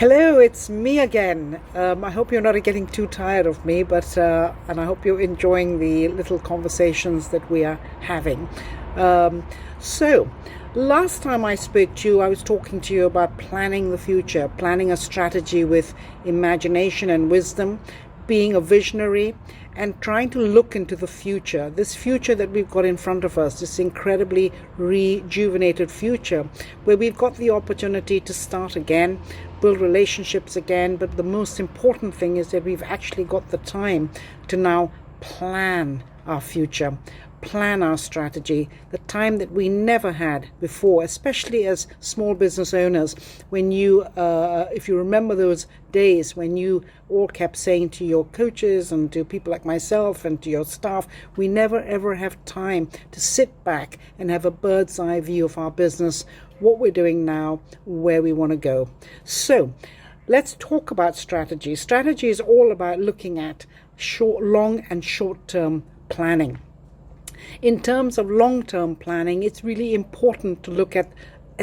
Hello, it's me again. I hope you're not getting too tired of me, but and I hope you're enjoying the little conversations that we are having. So, last time I spoke to you, I was talking to you about planning the future, planning a strategy with imagination and wisdom, being a visionary, and trying to look into the future, this future that we've got in front of us, this incredibly rejuvenated future where we've got the opportunity to start again, build relationships again. But the most important thing is that we've actually got the time to now plan our future, plan our strategy, the time that we never had before, especially as small business owners. When you, if you remember those days when you all kept saying to your coaches and to people like myself and to your staff, we never ever have time to sit back and have a bird's eye view of our business, what we're doing now, where we want to go. So let's talk about strategy. Strategy is all about looking at long and short-term planning. In terms of long-term planning, it's really important to look at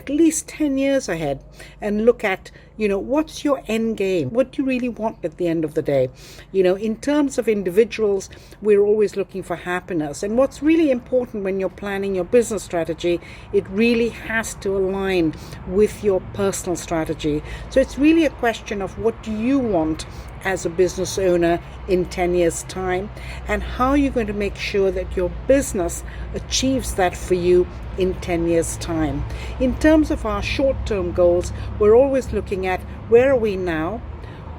least 10 years ahead and look at, what's your end game? What do you really want at the end of the day? In terms of individuals, we're always looking for happiness. And what's really important when you're planning your business strategy, it really has to align with your personal strategy. So it's really a question of what do you want as a business owner in 10 years time, and how you're going to make sure that your business achieves that for you in 10 years time. In terms of our short-term goals, we're always looking at where are we now,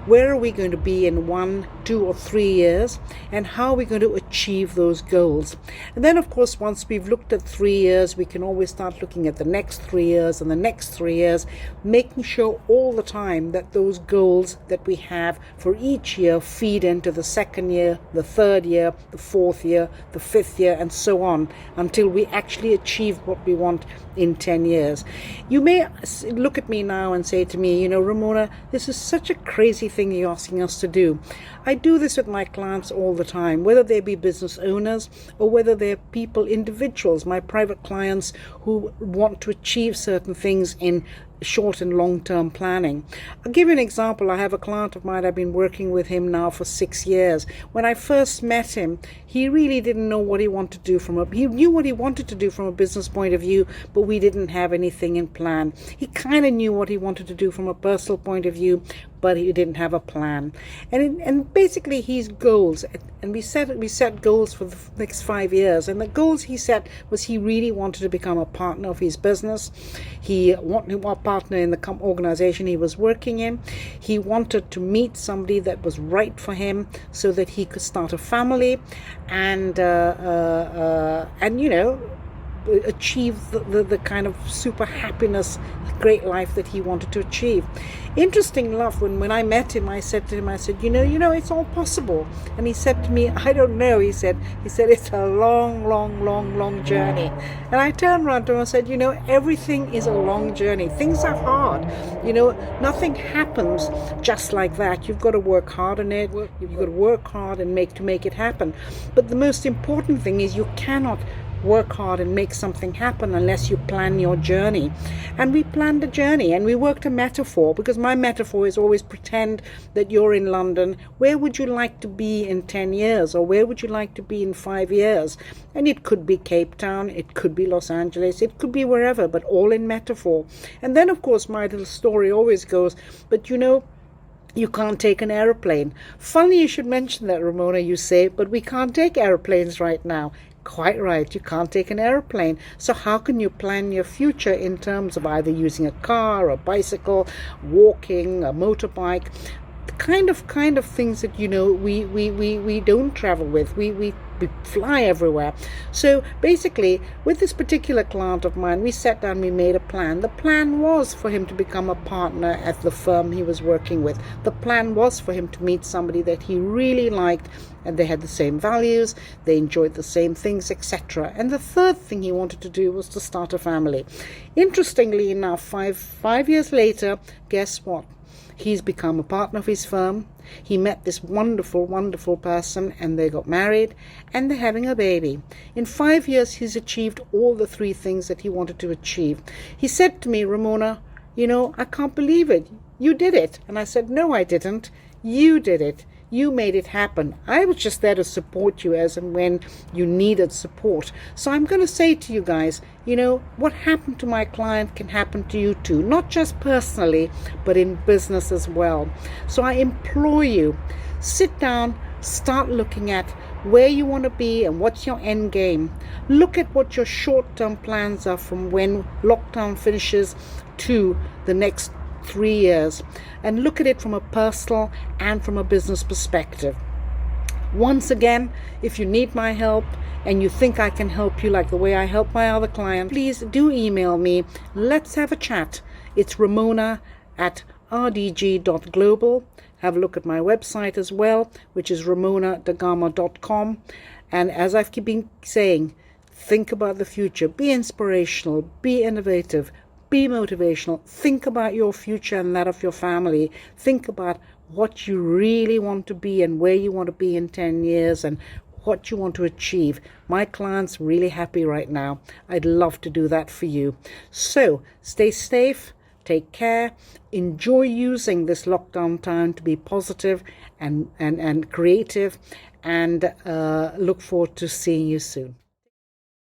where are we going to be in 1, 2 or 3 years, and how are we going to achieve those goals. And then of course, once we've looked at 3 years, we can always start looking at the next 3 years and the next 3 years, making sure all the time that those goals that we have for each year feed into the second year, the third year, the fourth year, the fifth year, and so on, until we actually achieve what we want in 10 years. You may look at me now and say to me, Ramona, this is such a crazy thing you're asking us to do. I do this with my clients all the time, whether they be business owners or whether they're people, individuals, my private clients who want to achieve certain things in short and long-term planning. I'll give you an example. I have a client of mine. I've been working with him now for 6 years. When I first met him, he really didn't know what he wanted to do he knew what he wanted to do from a business point of view, but we didn't have anything in plan. He kind of knew what he wanted to do from a personal point of view, but he didn't have a plan. And basically his goals, and we set goals for the next 5 years, and the goals he set was he really wanted to become a partner of his business. He wanted a partner in the organization he was working in. He wanted to meet somebody that was right for him so that he could start a family and achieve the kind of super happiness, great life that he wanted to achieve. Interesting enough, when I met him, I said to him, it's all possible. And he said to me, I don't know. He said it's a long journey. And I turned around to him and said, everything is a long journey. Things are hard. Nothing happens just like that. You've got to work hard on it. You've got to work hard and make it happen. But the most important thing is you cannot work hard and make something happen unless you plan your journey. And we planned a journey, and we worked a metaphor, because my metaphor is always pretend that you're in London. Where would you like to be in 10 years, or where would you like to be in 5 years? And it could be Cape Town, it could be Los Angeles, it could be wherever, but all in metaphor. And then of course my little story always goes, but you can't take an aeroplane. Funny you should mention that, Ramona, you say, but we can't take airplanes right now. Quite right, you can't take an airplane. So how can you plan your future in terms of either using a car, a bicycle, walking, a motorbike? The kind of things that we don't travel with. We fly everywhere. So basically, with this particular client of mine, we sat down, we made a plan. The plan was for him to become a partner at the firm he was working with. The plan was for him to meet somebody that he really liked, and they had the same values, they enjoyed the same things, etc. And the third thing he wanted to do was to start a family. Interestingly enough, five years later, guess what? He's become a partner of his firm. He met this wonderful, wonderful person, and they got married, and they're having a baby. In 5 years, he's achieved all the 3 things that he wanted to achieve. He said to me, Ramona, I can't believe it. you did it. And I said, no, I didn't. You did it. You made it happen. I was just there to support you as and when you needed support. So I'm going to say to you guys, what happened to my client can happen to you too, not just personally, but in business as well. So I implore you, sit down, start looking at where you want to be and what's your end game. Look at what your short-term plans are from when lockdown finishes to the next 3 years, and look at it from a personal and from a business perspective. Once again, if you need my help and you think I can help you like the way I help my other clients, please do email me. Let's have a chat. It's ramona@rdg.global. Have a look at my website as well, which is ramonadagama.com. And as I've been saying, think about the future. Be inspirational. Be innovative. Be motivational. Think about your future and that of your family. Think about what you really want to be and where you want to be in 10 years and what you want to achieve. My client's really happy right now. I'd love to do that for you. So stay safe. Take care. Enjoy using this lockdown time to be positive and creative, and look forward to seeing you soon.